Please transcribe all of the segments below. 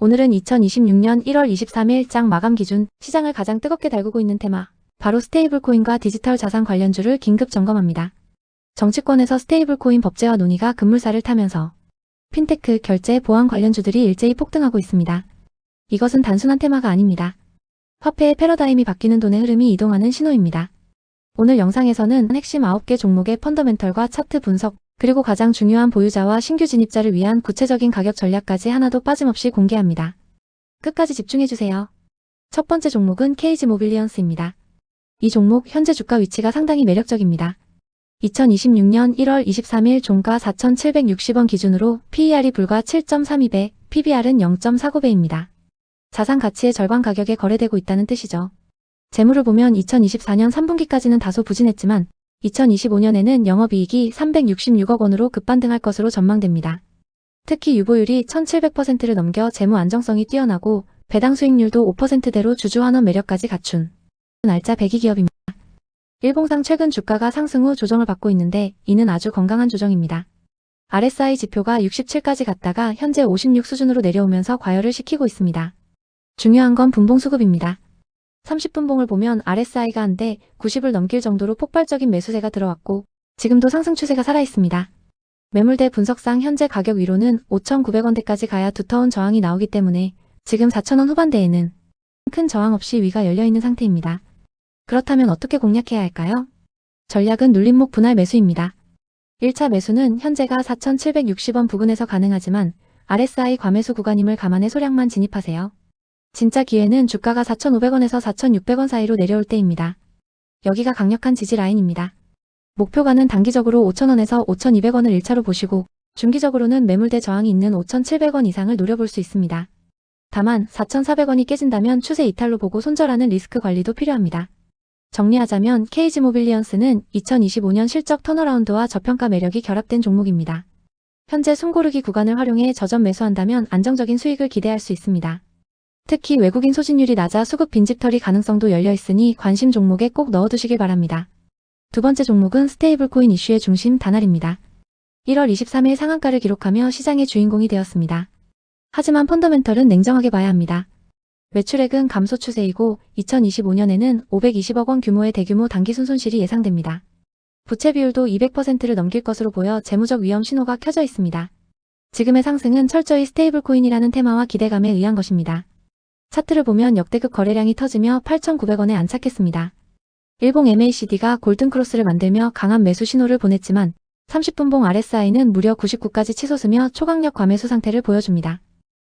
오늘은 2026년 1월 23일 장 마감 기준 시장을 가장 뜨겁게 달구고 있는 테마, 바로 스테이블코인과 디지털 자산 관련주를 긴급 점검합니다. 정치권에서 스테이블코인 법제화 논의가 급물살을 타면서 핀테크, 결제, 보안 관련주들이 일제히 폭등하고 있습니다. 이것은 단순한 테마가 아닙니다. 화폐의 패러다임이 바뀌는 돈의 흐름이 이동하는 신호입니다. 오늘 영상에서는 핵심 9개 종목의 펀더멘털과 차트 분석, 그리고 가장 중요한 보유자와 신규 진입자를 위한 구체적인 가격 전략까지 하나도 빠짐없이 공개합니다. 끝까지 집중해주세요. 첫 번째 종목은 KG 모빌리언스입니다. 이 종목 현재 주가 위치가 상당히 매력적입니다. 2026년 1월 23일 종가 4,760원 기준으로 PER이 불과 7.32배, PBR은 0.49배입니다. 자산 가치의 절반 가격에 거래되고 있다는 뜻이죠. 재물을 보면 2024년 3분기까지는 다소 부진했지만 2025년에는 영업이익이 366억 원으로 급반등할 것으로 전망됩니다. 특히 유보율이 1700%를 넘겨 재무 안정성이 뛰어나고 배당 수익률도 5%대로 주주 환원 매력까지 갖춘 날짜 100위 기업입니다. 일봉상 최근 주가가 상승 후 조정을 받고 있는데 이는 아주 건강한 조정입니다. RSI 지표가 67까지 갔다가 현재 56 수준으로 내려오면서 과열을 시키고 있습니다. 중요한 건 분봉 수급입니다. 30분봉을 보면 RSI가 한데 90을 넘길 정도로 폭발적인 매수세가 들어왔고 지금도 상승 추세가 살아있습니다. 매물대 분석상 현재 가격 위로는 5,900원대까지 가야 두터운 저항이 나오기 때문에 지금 4,000원 후반대에는 큰 저항 없이 위가 열려있는 상태입니다. 그렇다면 어떻게 공략해야 할까요? 전략은 눌림목 분할 매수입니다. 1차 매수는 현재가 4,760원 부근에서 가능하지만 RSI 과매수 구간임을 감안해 소량만 진입하세요. 진짜 기회는 주가가 4,500원에서 4,600원 사이로 내려올 때입니다. 여기가 강력한 지지 라인입니다. 목표가는 단기적으로 5,000원에서 5,200원을 1차로 보시고 중기적으로는 매물대 저항이 있는 5,700원 이상을 노려볼 수 있습니다. 다만 4,400원이 깨진다면 추세 이탈로 보고 손절하는 리스크 관리도 필요합니다. 정리하자면 KG 모빌리언스는 2025년 실적 턴어라운드와 저평가 매력이 결합된 종목입니다. 현재 숨고르기 구간을 활용해 저점 매수한다면 안정적인 수익을 기대할 수 있습니다. 특히 외국인 소진율이 낮아 수급 빈집털이 가능성도 열려있으니 관심 종목에 꼭 넣어두시길 바랍니다. 두 번째 종목은 스테이블코인 이슈의 중심 다날입니다. 1월 23일 상한가를 기록하며 시장의 주인공이 되었습니다. 하지만 펀더멘털은 냉정하게 봐야 합니다. 매출액은 감소 추세이고 2025년에는 520억 원 규모의 대규모 단기 순손실이 예상됩니다. 부채 비율도 200%를 넘길 것으로 보여 재무적 위험 신호가 켜져 있습니다. 지금의 상승은 철저히 스테이블코인이라는 테마와 기대감에 의한 것입니다. 차트를 보면 역대급 거래량이 터지며 8,900원에 안착했습니다. 일봉 MACD가 골든크로스를 만들며 강한 매수 신호를 보냈지만 30분봉 RSI는 무려 99까지 치솟으며 초강력 과매수 상태를 보여줍니다.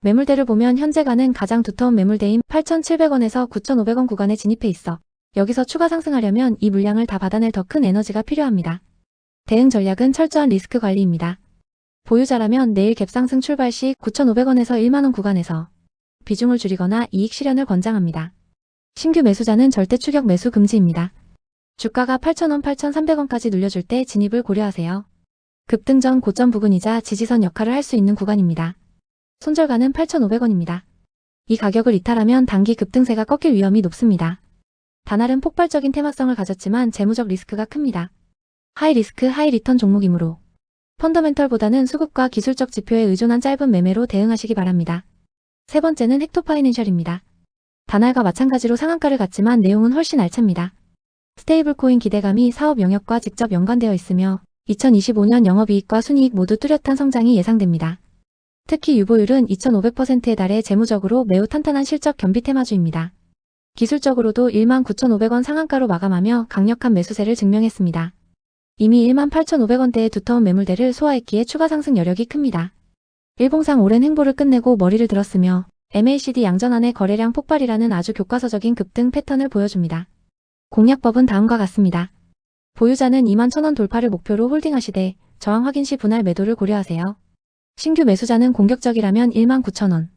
매물대를 보면 현재가는 가장 두터운 매물대인 8,700원에서 9,500원 구간에 진입해 있어 여기서 추가 상승하려면 이 물량을 다 받아낼 더 큰 에너지가 필요합니다. 대응 전략은 철저한 리스크 관리입니다. 보유자라면 내일 갭상승 출발 시 9,500원에서 1만원 구간에서 비중을 줄이거나 이익 실현을 권장합니다. 신규 매수자는 절대 추격 매수 금지입니다. 주가가 8,000원, 8,300원까지 눌려줄 때 진입을 고려하세요. 급등 전 고점 부근이자 지지선 역할을 할 수 있는 구간입니다. 손절가는 8,500원입니다. 이 가격을 이탈하면 단기 급등세가 꺾일 위험이 높습니다. 다날은 폭발적인 테마성을 가졌지만 재무적 리스크가 큽니다. 하이 리스크 하이 리턴 종목이므로 펀더멘털보다는 수급과 기술적 지표에 의존한 짧은 매매로 대응하시기 바랍니다. 세 번째는 헥토파이낸셜입니다. 다날과 마찬가지로 상한가를 갔지만 내용은 훨씬 알찹니다. 스테이블코인 기대감이 사업 영역과 직접 연관되어 있으며 2025년 영업이익과 순이익 모두 뚜렷한 성장이 예상됩니다. 특히 유보율은 2,500%에 달해 재무적으로 매우 탄탄한 실적 겸비 테마주입니다. 기술적으로도 19,500원 상한가로 마감하며 강력한 매수세를 증명했습니다. 이미 18,500원대의 두터운 매물대를 소화했기에 추가 상승 여력이 큽니다. 일봉상 오랜 행보를 끝내고 머리를 들었으며 MACD 양전환의 거래량 폭발이라는 아주 교과서적인 급등 패턴을 보여줍니다. 공략법은 다음과 같습니다. 보유자는 21,000원 돌파를 목표로 홀딩하시되 저항 확인 시 분할 매도를 고려하세요. 신규 매수자는 공격적이라면 19,000원.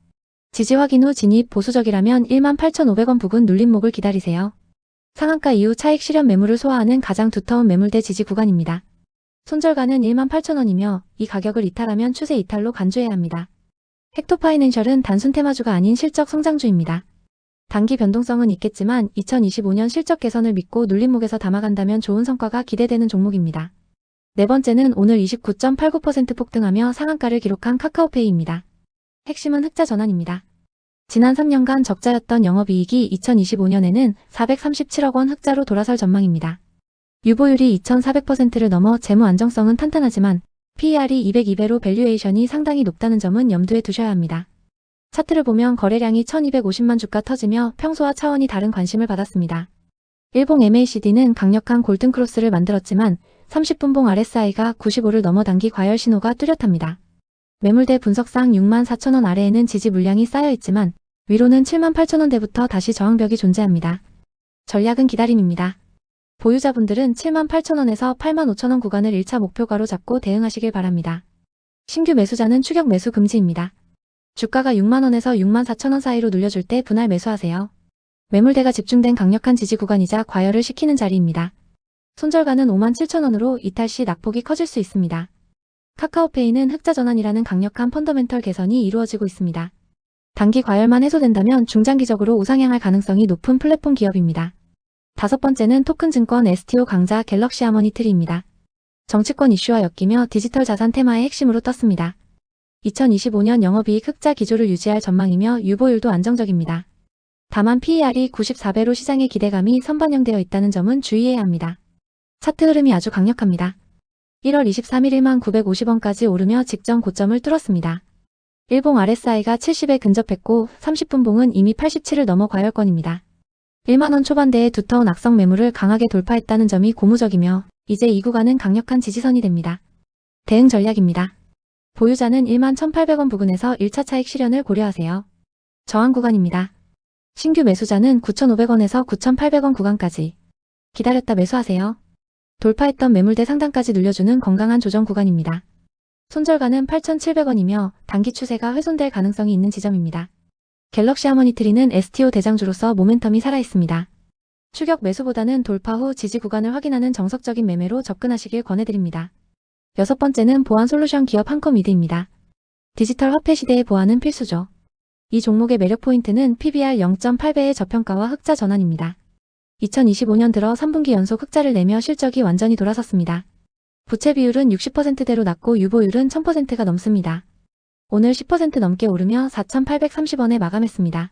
지지 확인 후 진입, 보수적이라면 18,500원 부근 눌림목을 기다리세요. 상한가 이후 차익 실현 매물을 소화하는 가장 두터운 매물대 지지 구간입니다. 손절가는 18,000원이며 이 가격을 이탈하면 추세 이탈로 간주해야 합니다. 헥토파이낸셜은 단순 테마주가 아닌 실적 성장주입니다. 단기 변동성은 있겠지만 2025년 실적 개선을 믿고 눌림목에서 담아간다면 좋은 성과가 기대되는 종목입니다. 네 번째는 오늘 29.89% 폭등하며 상한가를 기록한 카카오페이입니다. 핵심은 흑자 전환입니다. 지난 3년간 적자였던 영업이익이 2025년에는 437억 원 흑자로 돌아설 전망입니다. 유보율이 2400%를 넘어 재무 안정성은 탄탄하지만 PER이 202배로 밸류에이션이 상당히 높다는 점은 염두에 두셔야 합니다. 차트를 보면 거래량이 1250만 주가 터지며 평소와 차원이 다른 관심을 받았습니다. 일봉 MACD는 강력한 골든크로스를 만들었지만 30분봉 RSI가 95를 넘어 단기 과열 신호가 뚜렷합니다. 매물대 분석상 64,000원 아래에는 지지 물량이 쌓여있지만 위로는 78,000원대부터 다시 저항벽이 존재합니다. 전략은 기다림입니다. 보유자분들은 78,000원에서 85,000원 구간을 1차 목표가로 잡고 대응하시길 바랍니다. 신규 매수자는 추격 매수 금지입니다. 주가가 6만원에서 64,000원 사이로 눌려줄 때 분할 매수하세요. 매물대가 집중된 강력한 지지 구간이자 과열을 시키는 자리입니다. 손절가는 57,000원으로 이탈 시 낙폭이 커질 수 있습니다. 카카오페이는 흑자 전환이라는 강력한 펀더멘털 개선이 이루어지고 있습니다. 단기 과열만 해소된다면 중장기적으로 우상향할 가능성이 높은 플랫폼 기업입니다. 다섯 번째는 토큰증권 STO 강자 갤럭시 하모니트리입니다. 정치권 이슈와 엮이며 디지털 자산 테마의 핵심으로 떴습니다. 2025년 영업이익 흑자 기조를 유지할 전망이며 유보율도 안정적입니다. 다만 PER이 94배로 시장의 기대감이 선반영되어 있다는 점은 주의해야 합니다. 차트 흐름이 아주 강력합니다. 1월 23일 1950원까지 오르며 직전 고점을 뚫었습니다. 일봉 RSI가 70에 근접했고 30분봉은 이미 87을 넘어 과열권입니다. 1만원 초반대의 두터운 악성 매물을 강하게 돌파했다는 점이 고무적이며 이제 이 구간은 강력한 지지선이 됩니다. 대응 전략입니다. 보유자는 11,800원 부근에서 1차 차익 실현을 고려하세요. 저항 구간입니다. 신규 매수자는 9,500원에서 9,800원 구간까지 기다렸다 매수하세요. 돌파했던 매물대 상단까지 눌려주는 건강한 조정 구간입니다. 손절가는 8,700원이며 단기 추세가 훼손될 가능성이 있는 지점입니다. 갤럭시 하모니트리는 STO 대장주로서 모멘텀이 살아있습니다. 추격 매수보다는 돌파 후 지지 구간을 확인하는 정석적인 매매로 접근하시길 권해드립니다. 여섯 번째는 보안 솔루션 기업 한컴미드입니다. 디지털 화폐 시대의 보안은 필수죠. 이 종목의 매력 포인트는 PBR 0.8배의 저평가와 흑자 전환입니다. 2025년 들어 3분기 연속 흑자를 내며 실적이 완전히 돌아섰습니다. 부채 비율은 60%대로 낮고 유보율은 1000%가 넘습니다. 오늘 10% 넘게 오르며 4,830원에 마감했습니다.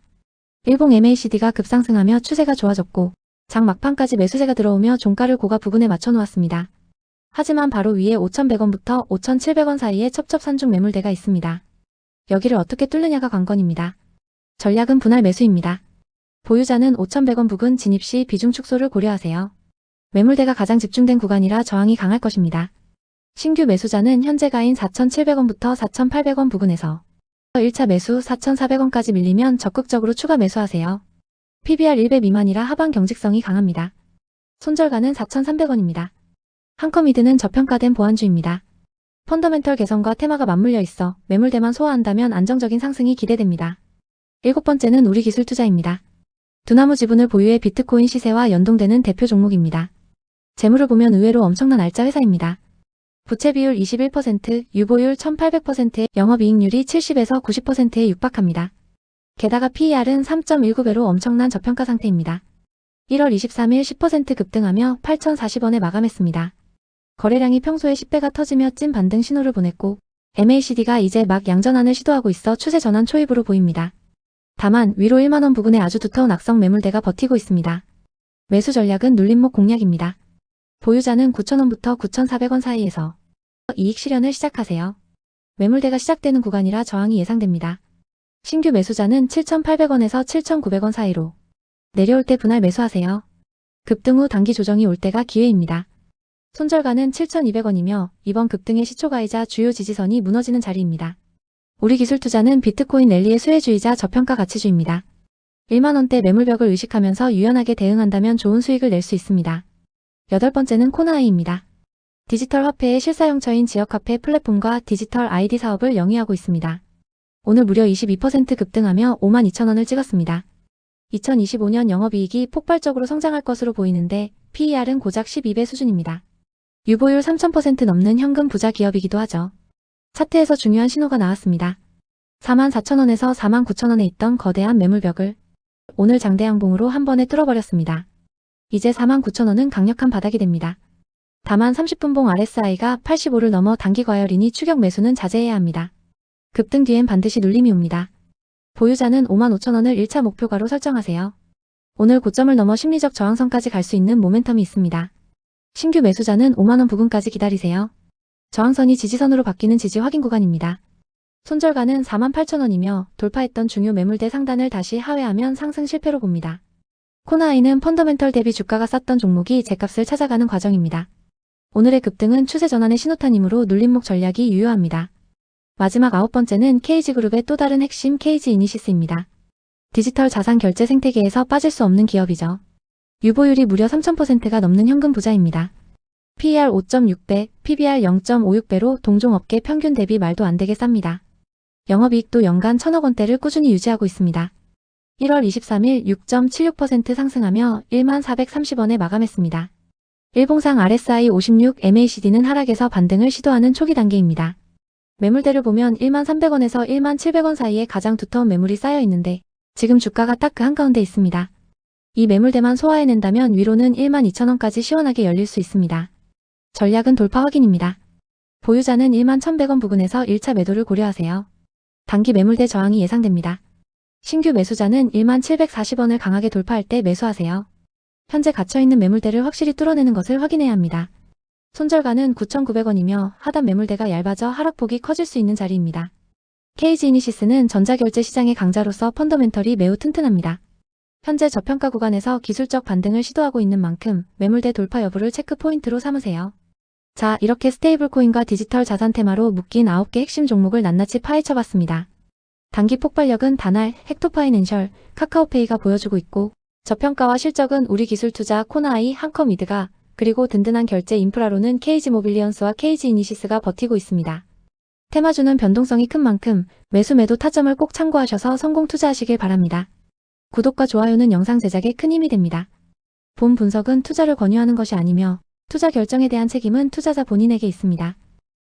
일봉 MACD가 급상승하며 추세가 좋아졌고 장 막판까지 매수세가 들어오며 종가를 고가 부근에 맞춰놓았습니다. 하지만 바로 위에 5,100원부터 5,700원 사이에 첩첩산중 매물대가 있습니다. 여기를 어떻게 뚫느냐가 관건입니다. 전략은 분할 매수입니다. 보유자는 5,100원 부근 진입 시 비중 축소를 고려하세요. 매물대가 가장 집중된 구간이라 저항이 강할 것입니다. 신규 매수자는 현재가인 4,700원부터 4,800원 부근에서 1차 매수 4,400원까지 밀리면 적극적으로 추가 매수하세요. PBR 1배 미만이라 하방 경직성이 강합니다. 손절가는 4,300원입니다. 한컴미드는 저평가된 보안주입니다. 펀더멘털 개선과 테마가 맞물려 있어 매물대만 소화한다면 안정적인 상승이 기대됩니다. 일곱 번째는 우리기술투자입니다. 두나무 지분을 보유해 비트코인 시세와 연동되는 대표 종목입니다. 재물을 보면 의외로 엄청난 알짜 회사입니다. 부채 비율 21%, 유보율 1800%에 영업이익률이 70에서 90%에 육박합니다. 게다가 PER은 3.19배로 엄청난 저평가 상태입니다. 1월 23일 10% 급등하며 8,040원에 마감했습니다. 거래량이 평소에 10배가 터지며 찐 반등 신호를 보냈고 MACD가 이제 막 양전환을 시도하고 있어 추세 전환 초입으로 보입니다. 다만 위로 1만원 부근에 아주 두터운 악성 매물대가 버티고 있습니다. 매수 전략은 눌림목 공략입니다. 보유자는 9,000원부터 9,400원 사이에서 이익 실현을 시작하세요. 매물대가 시작되는 구간이라 저항이 예상됩니다. 신규 매수자는 7,800원에서 7,900원 사이로 내려올 때 분할 매수하세요. 급등 후 단기 조정이 올 때가 기회입니다. 손절가는 7,200원이며 이번 급등의 시초가이자 주요 지지선이 무너지는 자리입니다. 우리기술투자는 비트코인 랠리의 수혜주의자 저평가 가치주입니다. 1만원대 매물벽을 의식하면서 유연하게 대응한다면 좋은 수익을 낼 수 있습니다. 여덟 번째는 코나아이입니다. 디지털 화폐의 실사용처인 지역화폐 플랫폼과 디지털 ID 사업을 영위하고 있습니다. 오늘 무려 22% 급등하며 52,000원을 찍었습니다. 2025년 영업이익이 폭발적으로 성장할 것으로 보이는데 PER은 고작 12배 수준입니다. 유보율 3,000% 넘는 현금 부자 기업이기도 하죠. 차트에서 중요한 신호가 나왔습니다. 44,000원에서 49,000원에 있던 거대한 매물벽을 오늘 장대 양봉으로 한 번에 뚫어버렸습니다. 이제 49,000원은 강력한 바닥이 됩니다. 다만 30분봉 RSI가 85를 넘어 단기 과열이니 추격 매수는 자제해야 합니다. 급등 뒤엔 반드시 눌림이 옵니다. 보유자는 55,000원을 1차 목표가로 설정하세요. 오늘 고점을 넘어 심리적 저항선까지 갈 수 있는 모멘텀이 있습니다. 신규 매수자는 5만원 부근까지 기다리세요. 저항선이 지지선으로 바뀌는 지지 확인 구간입니다. 손절가는 48,000원이며 돌파했던 중요 매물대 상단을 다시 하회하면 상승 실패로 봅니다. 코나아이는 펀더멘털 대비 주가가 쌌던 종목이 제값을 찾아가는 과정입니다. 오늘의 급등은 추세 전환의 신호탄이므로 눌림목 전략이 유효합니다. 마지막 9번째는 KG그룹의 또 다른 핵심 KG이니시스입니다. 디지털 자산 결제 생태계에서 빠질 수 없는 기업이죠. 유보율이 무려 3000%가 넘는 현금 부자입니다. PER 5.6배, PBR 0.56배로 동종업계 평균 대비 말도 안 되게 쌉니다. 영업이익도 연간 1000억 원대를 꾸준히 유지하고 있습니다. 1월 23일 6.76% 상승하며 1430원에 마감했습니다. 일봉상 RSI 56 MACD는 하락에서 반등을 시도하는 초기 단계입니다. 매물대를 보면 1300원에서 1700원 사이에 가장 두터운 매물이 쌓여 있는데 지금 주가가 딱 그 한가운데 있습니다. 이 매물대만 소화해낸다면 위로는 12,000원까지 시원하게 열릴 수 있습니다. 전략은 돌파 확인입니다. 보유자는 11,100원 부근에서 1차 매도를 고려하세요. 단기 매물대 저항이 예상됩니다. 신규 매수자는 1740원을 강하게 돌파할 때 매수하세요. 현재 갇혀있는 매물대를 확실히 뚫어내는 것을 확인해야 합니다. 손절가는 9,900원이며 하단 매물대가 얇아져 하락폭이 커질 수 있는 자리입니다. KG이니시스는 전자결제 시장의 강자로서 펀더멘털이 매우 튼튼합니다. 현재 저평가 구간에서 기술적 반등을 시도하고 있는 만큼 매물대 돌파 여부를 체크 포인트로 삼으세요. 자, 이렇게 스테이블 코인과 디지털 자산 테마로 묶인 9개 핵심 종목을 낱낱이 파헤쳐봤습니다. 단기 폭발력은 다날, 헥토파이낸셜, 카카오페이가 보여주고 있고 저평가와 실적은 우리기술투자, 코나아이, 한컴이드가 그리고 든든한 결제 인프라로는 KG모빌리언스와 KG이니시스가 버티고 있습니다. 테마주는 변동성이 큰 만큼 매수 매도 타점을 꼭 참고하셔서 성공 투자하시길 바랍니다. 구독과 좋아요는 영상 제작에 큰 힘이 됩니다. 본 분석은 투자를 권유하는 것이 아니며 투자 결정에 대한 책임은 투자자 본인에게 있습니다.